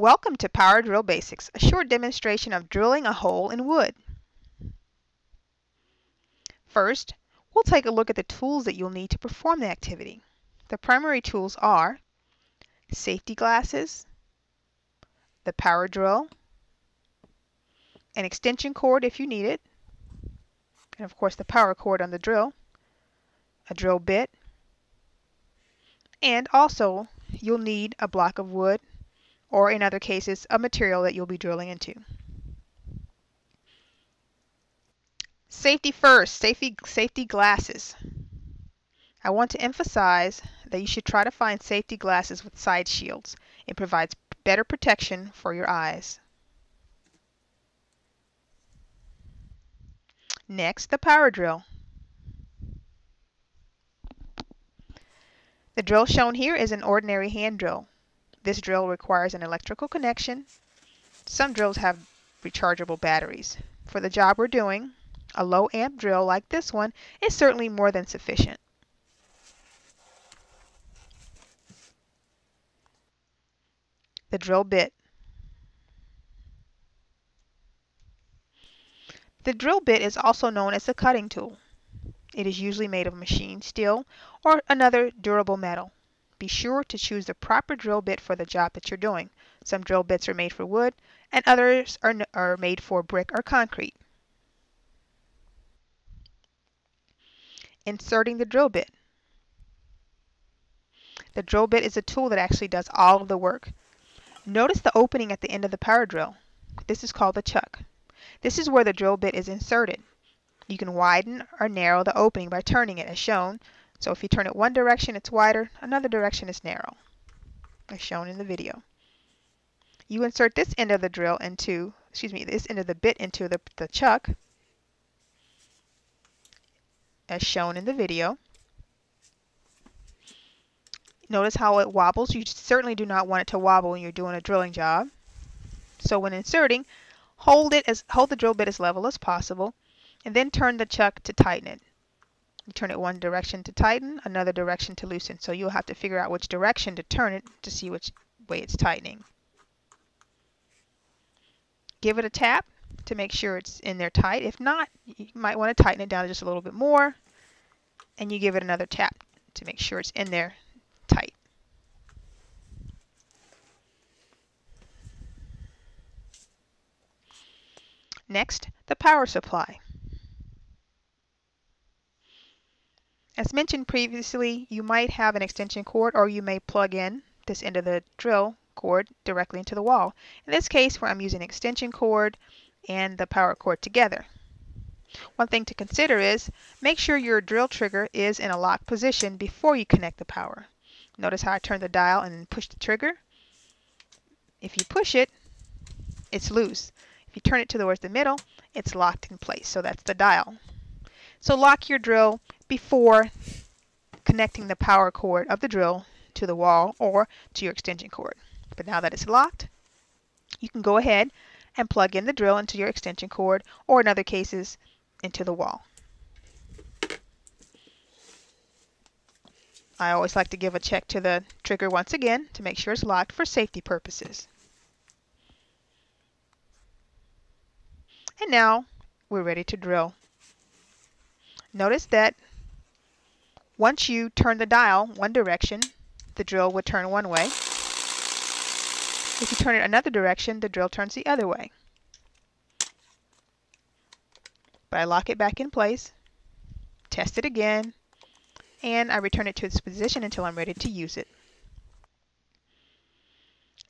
Welcome to Power Drill Basics, a short demonstration of drilling a hole in wood. First, we'll take a look at the tools that you'll need to perform the activity. The primary tools are safety glasses, the power drill, an extension cord if you need it, and of course the power cord on the drill, a drill bit, and also you'll need a block of wood, or in other cases, a material that you'll be drilling into. Safety first, safety glasses. I want to emphasize that you should try to find safety glasses with side shields. It provides better protection for your eyes. Next, the power drill. The drill shown here is an ordinary hand drill. This drill requires an electrical connection. Some drills have rechargeable batteries. For the job we're doing, a low amp drill like this one is certainly more than sufficient. The drill bit. The drill bit is also known as a cutting tool. It is usually made of machine steel or another durable metal. Be sure to choose the proper drill bit for the job that you're doing. Some drill bits are made for wood and others are made for brick or concrete. Inserting the drill bit. The drill bit is a tool that actually does all of the work. Notice the opening at the end of the power drill. This is called the chuck. This is where the drill bit is inserted. You can widen or narrow the opening by turning it as shown. So if you turn it one direction, it's wider, another direction is narrow, as shown in the video. You insert this end of the drill into, this end of the bit into the chuck, as shown in the video. Notice how it wobbles. You certainly do not want it to wobble when you're doing a drilling job. So when inserting, hold the drill bit as level as possible, and then turn the chuck to tighten it. You turn it one direction to tighten, another direction to loosen. So you'll have to figure out which direction to turn it to see which way it's tightening. Give it a tap to make sure it's in there tight. If not, you might want to tighten it down just a little bit more, and you give it another tap to make sure it's in there tight. Next, the power supply. As mentioned previously, you might have an extension cord, or you may plug in this end of the drill cord directly into the wall. In this case, where I'm using an extension cord and the power cord together. One thing to consider is make sure your drill trigger is in a locked position before you connect the power. Notice how I turn the dial and push the trigger. If you push it, it's loose. If you turn it towards the middle, it's locked in place. So that's the dial. So lock your drill before connecting the power cord of the drill to the wall or to your extension cord. But now that it's locked, you can go ahead and plug in the drill into your extension cord, or in other cases, into the wall. I always like to give a check to the trigger once again to make sure it's locked for safety purposes. And now we're ready to drill. Notice that once you turn the dial one direction, the drill would turn one way. If you turn it another direction, the drill turns the other way. But I lock it back in place, test it again, and I return it to its position until I'm ready to use it.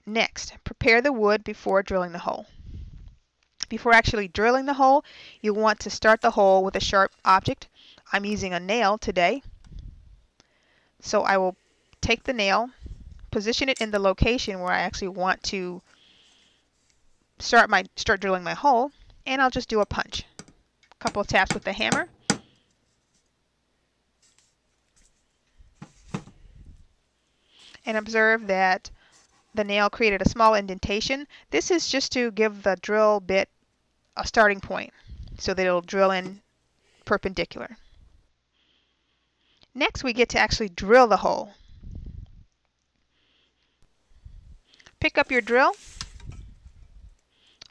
Next, prepare the wood before drilling the hole. Before actually drilling the hole, you want to start the hole with a sharp object. I'm using a nail today. So I will take the nail, position it in the location where I actually want to start drilling my hole, and I'll just do a punch. A couple of taps with the hammer. And observe that the nail created a small indentation. This is just to give the drill bit a starting point so that it'll drill in perpendicular. Next, we get to actually drill the hole. Pick up your drill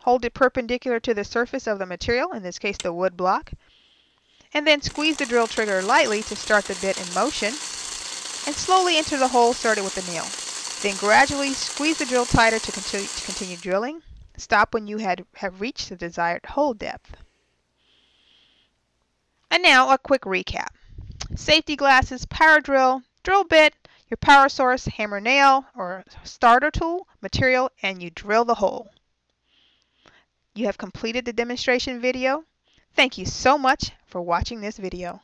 Hold it perpendicular to the surface of the material, in this case the wood block, and then squeeze the drill trigger lightly to start the bit in motion, and slowly enter the hole started with the nail. Then gradually squeeze the drill tighter to continue drilling. Stop when you have reached the desired hole depth. And now a quick recap. Safety glasses, power drill, drill bit, your power source, hammer nail or starter tool, material, and you drill the hole. You have completed the demonstration video. Thank you so much for watching this video.